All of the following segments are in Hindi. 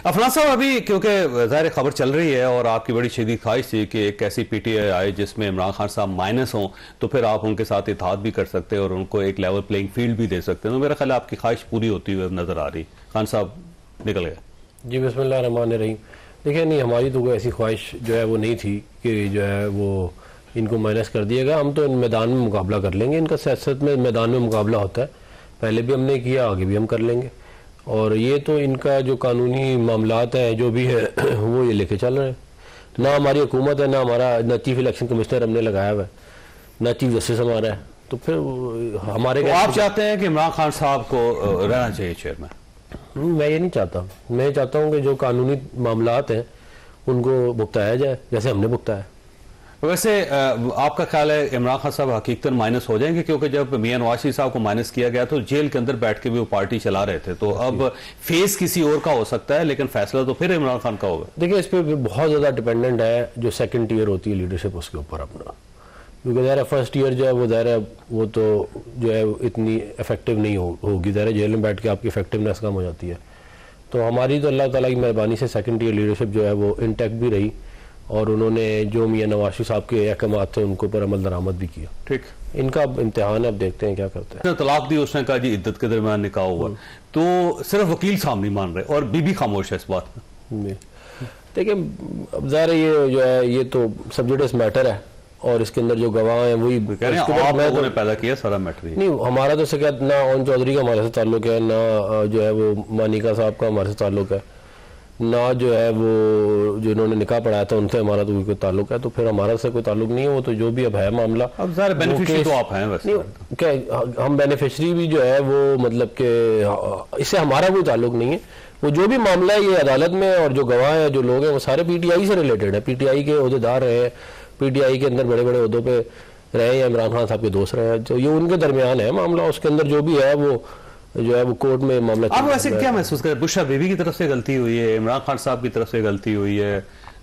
अफनान साहब, अभी क्योंकि ज़ाहिर खबर चल रही है और आपकी बड़ी शदीद ख्वाहिश थी कि एक ऐसी पीटीआई आए जिसमें इमरान खान साहब माइनस हों, तो फिर आप उनके साथ इत्तेहाद भी कर सकते हैं और उनको एक लेवल प्लेइंग फील्ड भी दे सकते हैं। तो मेरा ख्याल है आपकी ख्वाहिश पूरी होती हुई नजर आ रही। खान साहब निकल गए। जी, बिस्मिल्लाह रहमान रहीम। देखिए, नहीं, हमारी तो कोई ऐसी ख्वाहिश जो है वो नहीं थी कि जो है वो इनको माइनस कर दिएगा। हम तो इन मैदान में मुकाबला कर लेंगे। इनका सियासत में मैदान में मुकाबला होता है, पहले भी हमने किया, आगे भी हम कर लेंगे। और ये तो इनका जो कानूनी मामलात हैं जो भी है वो ये लेके चल रहे हैं। ना हमारी हुकूमत है, ना हमारा, ना चीफ इलेक्शन कमिश्नर हमने लगाया हुआ है, ना चीफ जस्टिस हमारा है। तो फिर हमारे तो आप चाहते हैं कि इमरान खान साहब को रहना चाहिए चेयरमैन? मैं ये नहीं चाहता। मैं चाहता हूँ कि जो कानूनी मामलात हैं उनको भुगताया जाए जैसे हमने भुगताया। वैसे आपका ख्याल है इमरान खान साहब हकीकतन माइनस हो जाएंगे? क्योंकि जब मियां नवाज शरीफ साहब को माइनस किया गया तो जेल के अंदर बैठ के भी वो पार्टी चला रहे थे, तो अब फेस किसी और का हो सकता है लेकिन फैसला तो फिर इमरान खान का होगा। देखिए, इस पर बहुत ज़्यादा डिपेंडेंट है जो सेकंड ईयर होती है लीडरशिप उसके ऊपर अपना, क्योंकि ज़ाहिर फर्स्ट ईयर जो है वो ज़ाहिर वो तो जो है इतनी इफेक्टिव नहीं होगी। ज़ाहिर जेल में बैठ के आपकी इफेक्टिवनेस कम हो जाती है। तो हमारी तो अल्लाह ताला की मेहरबानी से सेकंड ईयर लीडरशिप जो है वो इंटैक्ट भी रही और उन्होंने जो मियां नवाज शरीफ साहब के अहकामात थे उनको पर अमल दरामद भी किया। ठीक, इनका इम्तिहान है, अब देखते हैं क्या करते हैं। तलाक दी, उसने कहा जी इद्दत के दरमियान निकाह हुआ, तो सिर्फ वकील साहब नहीं मान रहे और बीबी खामोश है इस बात में। देखिए, अब ज़ाहिर ये जो है ये तो सब्जेक्टिव मैटर है और इसके अंदर जो गवाह हैं वही कह रहे हैं आप लोगों ने पैदा किया सारा मैटर। नहीं, हमारा तो शिकायत ना ओन चौधरी का हमारे से ताल्लुक है, ना जो है वो मानिका साहब का हमारे से ताल्लुक है, ना जो है वो जो इन्होंने निकाह पढ़ाया था उनसे हमारा तो कोई ताल्लुक है। तो फिर हमारा से कोई ताल्लुक नहीं है। वो तो जो भी अब है मामला, अब ज़ाहिर बेनिफिशियरी तो आप हैं वैसे। क्या हम बेनिफिशरी भी जो है वो मतलब कि इससे हमारा कोई ताल्लुक नहीं है। वो जो भी मामला है ये अदालत में और जो गवाह है जो लोग हैं वो सारे पीटीआई से रिलेटेड है। पीटीआई के ओहदेदार रहे हैं, पीटीआई के अंदर बड़े बड़े ओहदों पे रहे या इमरान खान साहब के दोस्त रहे हैं, तो ये उनके दरमियान है मामला। उसके अंदर जो भी है वो जो है वो कोर्ट में मामला। आप वैसे क्या महसूस करें? बुशरा बीबी की तरफ से गलती हुई है, इमरान खान साहब की तरफ से गलती हुई है,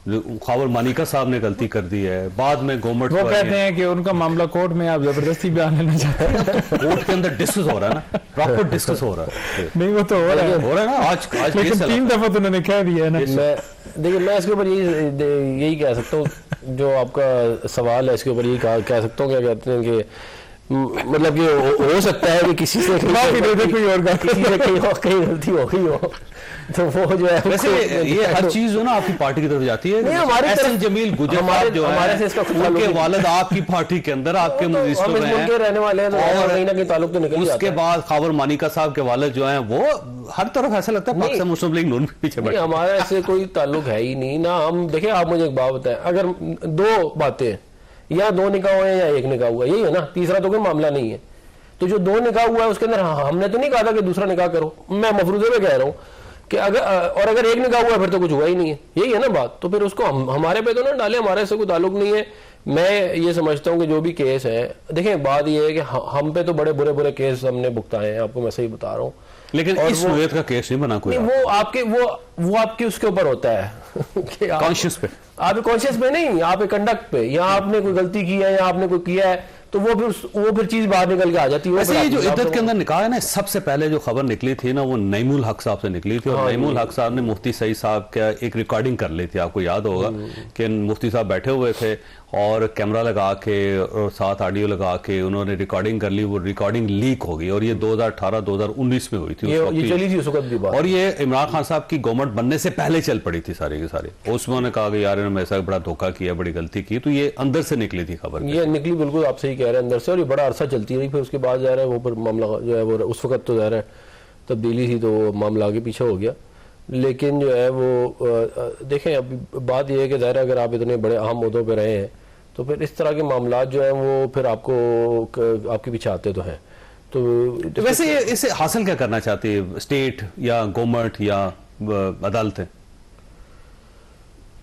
ख्वाबुल मानिका साहब ने गलती कर दी है, बाद में गवर्नमेंट वो कहते हैं कि उनका मामला कोर्ट में आप जबरदस्ती बयान लेना चाहते हैं। कोर्ट के अंदर डिस्कस हो रहा है ना, प्रॉपर डिस्कस हो रहा है। नहीं, वो तो हो रहा है ना आज लेकिन 3 दफा तो उन्होंने कह दिया है ना। देखिए, मैं इसके ऊपर यही कह सकता हूँ, जो आपका सवाल है इसके ऊपर यही कह सकता हूँ, क्या कहते हैं कि मतलब कि हो सकता है कि किसी से कोई और किसी से कहीं गलती हो गई हो, तो वो जो है वैसे ये हर चीज जो ना आपकी पार्टी की तरफ जाती है। नहीं, हमारे एहसन जमील गुजर जो है उनके वालिद आपकी पार्टी के अंदर आपके मिनिस्टर हैं, रहने वाले हैं, तो और कहीं ना कहीं ताल्लुक तो निकल जाता है। उसके बाद ख्वाबुल मानिका साहब के वालिद जो हैं वो हर तरफ ऐसा लगता है पाकिस्तान मुस्लिम लीग नून पीछे बैठे। हमारा ऐसे कोई ताल्लुक है ही नहीं ना। हम देखिए, आप मुझे एक बात बताएं, अगर 2 बातें या 2 निकाह हुए या 1 निकाह हुआ, यही है ना, तीसरा तो कोई मामला नहीं है। तो जो 2 निकाह हुआ है उसके अंदर हमने तो नहीं कहा था कि दूसरा निकाह करो। मैं मफरूजे में कह रहा हूँ कि अगर 1 निकाह हुआ फिर तो कुछ हुआ ही नहीं है, यही है ना बात। तो फिर उसको हमारे पे तो ना डाले, हमारे से कोई ताल्लुक नहीं है। मैं ये समझता हूँ कि जो भी केस है, देखें बात ये है कि हम पे तो बड़े बुरे बुरे केस हमने भुगताए हैं, आपको मैं सही बता रहा हूँ, लेकिन इस नोयत का केस नहीं बना कोई। वो आपके उसके ऊपर होता है कॉन्शियस पे, आप कॉन्शियस पे नहीं, आप कंडक्ट पे, या आपने कोई गलती की है या आपने कोई किया है तो वो फिर चीज बाहर निकल के आ जाती है। वैसे ये जो इद्दत के अंदर निकाह है ना, सबसे पहले जो खबर निकली थी ना वो नईमुल हक साहब से निकली थी। और नईमुल हक साहब ने मुफ्ती सईद साहब का एक रिकॉर्डिंग कर ली थी, आपको याद होगा कि मुफ्ती साहब बैठे हुए थे और कैमरा लगा के और साथ ऑडियो लगा के उन्होंने रिकॉर्डिंग कर ली। वो रिकॉर्डिंग लीक हो गई और ये 2018-2019 में हुई थी, ये चली थी उस वक्त भी बात। और ये इमरान खान साहब की गवर्नमेंट बनने से पहले चल पड़ी थी सारी की सारी। उसमें उन्होंने कहा कि यार इन्होंने ऐसा बड़ा धोखा किया, बड़ी गलती की। तो ये अंदर से निकली थी खबर, ये निकली, बिल्कुल आप सही कह रहे हैं, अंदर से। और ये बड़ा अरसा चलती रही, फिर उसके बाद जा रहा है वो पर मामला जो है वो उस वक्त तो जा रहा है तब्दीली थी तो वो मामला आगे पीछे हो गया। लेकिन जो है वो देखें, अब बात यह है कि ज़ाहिर अगर आप इतने बड़े अहम मुद्दों पर रहे हैं तो फिर इस तरह के मामला जो है वो फिर आपके पीछे आते तो हैं। तो वैसे इसे हासिल क्या करना चाहती है स्टेट या गवर्नमेंट या अदालतें?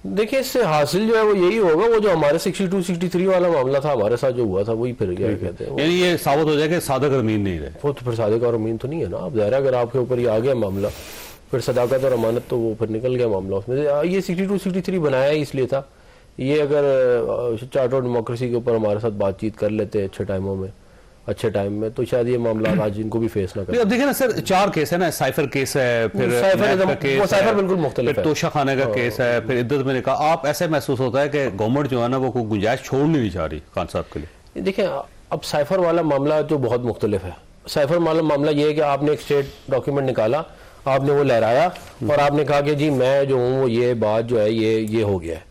देखिए, इससे हासिल जो है वो यही होगा, वो जो हमारे 62-63 वाला मामला था हमारे साथ जो हुआ था वही फिर क्या कहते हैं, यानी ये साबित हो जाएगा सादक और अमीन नहीं रहे। वो तो फिर सादक और अमीन तो नहीं है ना। अब ज़ाहिर अगर आपके ऊपर ये आ गया मामला, फिर सदाकत और अमानत तो वो फिर निकल गया मामला उसमें। ये 62-63 बनाया ही इसलिए था, ये अगर चार्टर डेमोक्रेसी के ऊपर हमारे साथ बातचीत कर लेते अच्छे टाइमों में अच्छे टाइम में, तो शायद ये मामला आज इनको भी फेस ना अब करें। देखिए ना सर, 4 केस है ना, साइफर केस है, फिर साइफर नैब का वो केस साइफर है, बिल्कुल मुख्तलिफ फिर है। तोशा खाने का केस है, फिर इद्दत में निकाह। आप ऐसे महसूस होता है कि गवर्नमेंट जो है ना वो कोई गुंजाइश छोड़नी नहीं चाह रही खान साहब के लिए। देखिए अब साइफर वाला मामला तो बहुत मुख्तलिफ है। साइफर वाला मामला ये है कि आपने एक स्टेट डॉक्यूमेंट निकाला, आपने वो लहराया और आपने कहा कि जी मैं जो हूँ वो ये बात जो है ये हो गया है।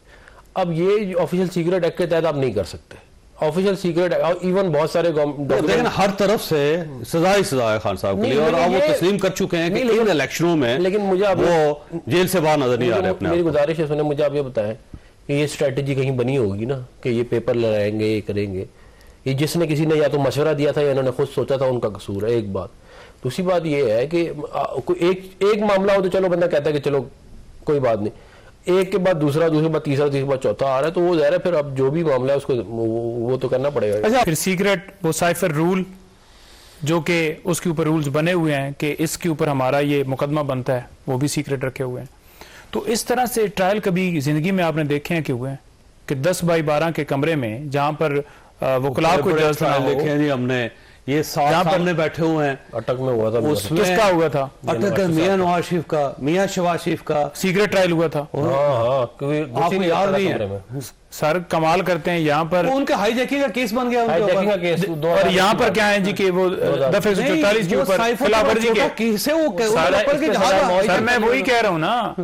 अब ये ऑफिशियल सीक्रेट एक्ट के तहत आप नहीं कर सकते। ऑफिशियल सीक्रेट इवन बहुत सारे देखिए ना, हर तरफ से सजा ही सजा है खान साहब के लिए, और अब वो तस्लीम कर चुके हैं कि इन इलेक्शनों में लेकिन मुझे वो जेल से बाहर नजर नहीं आ रहे अपने। मेरी गुजारिश है, सुने मुझे आप ये बताएं कि ये स्ट्रेटेजी कहीं बनी होगी ना कि ये पेपर लगाएंगे, ये करेंगे, ये जिसने किसी ने या तो मशवरा दिया था या इन्होंने खुद सोचा था, उनका कसूर है, एक बात। दूसरी बात ये है कि एक मामला हो तो चलो बंदा कहता है कि चलो कोई बात नहीं, एक के बाद दूसरा, दूसरे के बाद तीसरा, तीसरे के बाद चौथा आ रहा है, तो वो ज़ाहिर है फिर अब जो भी मामला है उसको वो तो करना पड़ेगा। अच्छा, फिर सीक्रेट वो साइफर रूल जो कि उसके ऊपर रूल्स बने हुए हैं कि इसके ऊपर हमारा ये मुकदमा बनता है, वो भी सीक्रेट रखे हुए हैं। तो इस तरह से ट्रायल कभी जिंदगी में आपने देखे हैं कि हुए हैं कि 10 बाई 12 के कमरे में जहां पर वकला को जज ना हो, देखे हैं जी हमने, ये सामने बैठे हुए हैं। अटक में हुआ था, उसमें किसका हुआ था? अटक मियां नवाज शरीफ का, मियां शहबाज शरीफ का सीक्रेट ट्रायल हुआ था। आपको याद नहीं है? सर कमाल करते हैं यहाँ पर, वो उनका हाईजैकिंग का केस बन गया उनके हाईजैकिंग का ऊपर। केस और यहाँ पर क्या है जी कि वो दफे 144 के ऊपर खिलाफवर्जी के सर मैं वही कह रहा हूँ ना,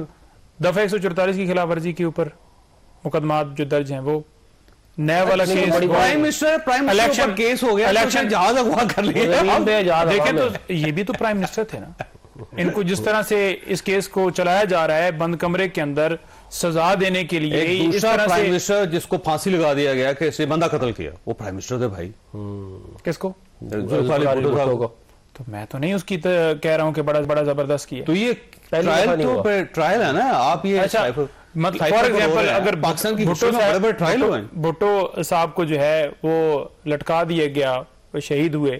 दफा 144 की खिलाफवर्जी के ऊपर मुकदमा जो दर्ज हैं, वो नया वाला case prime minister election case हो गया, इलेक्शन जहाज अगवा कर लिया। देखें तो ये भी तो प्राइम मिनिस्टर थे ना। इनको जिस तरह से इस केस को चलाया जा रहा है बंद कमरे के अंदर सजा देने के लिए, एक दूसरा प्राइम मिनिस्टर जिसको फांसी लगा दिया गया कि इसने बंदा कत्ल किया, वो प्राइम मिनिस्टर थे भाई। किसको? तो तो मैं तो नहीं उसकी कह रहा हूँ कि बड़ा जबरदस्त किया। तो ये ट्रायल है ना, आप ये अच्छा, मतलब फॉर एग्जांपल अगर पाकिस्तान की भुट्टो बड़े बड़े ट्रायल हुए, भुट्टो साहब को जो है वो लटका दिया गया, वो शहीद हुए,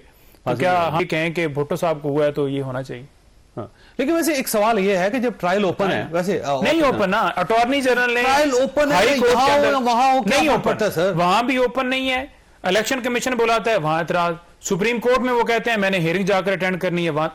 तो क्या हम कहें कि भुट्टो साहब को हुआ है तो ये होना चाहिए? हाँ। लेकिन वैसे एक सवाल ये है कि जब ट्रायल ओपन है, वैसे नहीं ओपन ना, अटॉर्नी जनरल ने ट्रायल ओपन है, वहां नहीं ओपन, सर वहां भी ओपन नहीं है। इलेक्शन कमीशन बुलाता है, वहां एतराज, सुप्रीम कोर्ट में वो कहते हैं मैंने हियरिंग जाकर अटेंड करनी है, वहां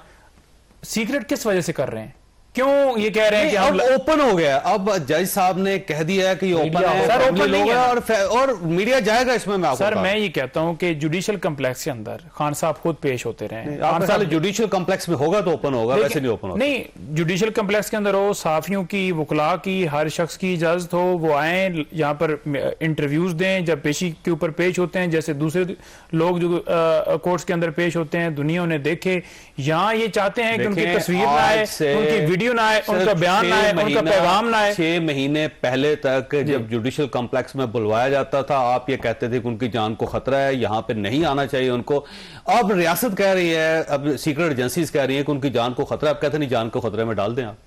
सीक्रेट किस वजह से कर रहे हैं? क्यों ये कह रहे हैं कि अब ओपन हो गया? अब जज साहब ने कह दिया है कि ये ओपन है, सर ओपन नहीं है और मीडिया जाएगा इसमें। मैं सर मैं ये कहता हूं कि जुडिशियल कम्प्लेक्स के अंदर खान साहब खुद पेश होते रहे। खान साहब जुडिशियल कम्प्लेक्स में होगा तो ओपन होगा, वैसे नहीं ओपन होगा। नहीं, जुडिशियल कम्प्लेक्स के अंदर हो, साफियों की, वकला की, हर शख्स की इजाजत हो, वो आए यहाँ पर इंटरव्यूज दें, जब पेशी के ऊपर पेश होते हैं, जैसे दूसरे लोग जो कोर्ट्स के अंदर पेश होते हैं, दुनिया उन्हें देखे। यहाँ ये चाहते हैं कि उनकी तस्वीर ना आए, उनकी वीडियो ना आए, उनका बयान ना आए, उनका पैगाम ना आए। 6 महीने पहले तक जब जुडिशियल कॉम्प्लेक्स में बुलवाया जाता था, आप ये कहते थे कि उनकी जान को खतरा है, यहाँ पे नहीं आना चाहिए उनको। अब रियासत कह रही है, अब सीक्रेट एजेंसीज कह रही है कि उनकी जान को खतरा है, आप कहते नहीं जान को खतरे में डाल दें आप।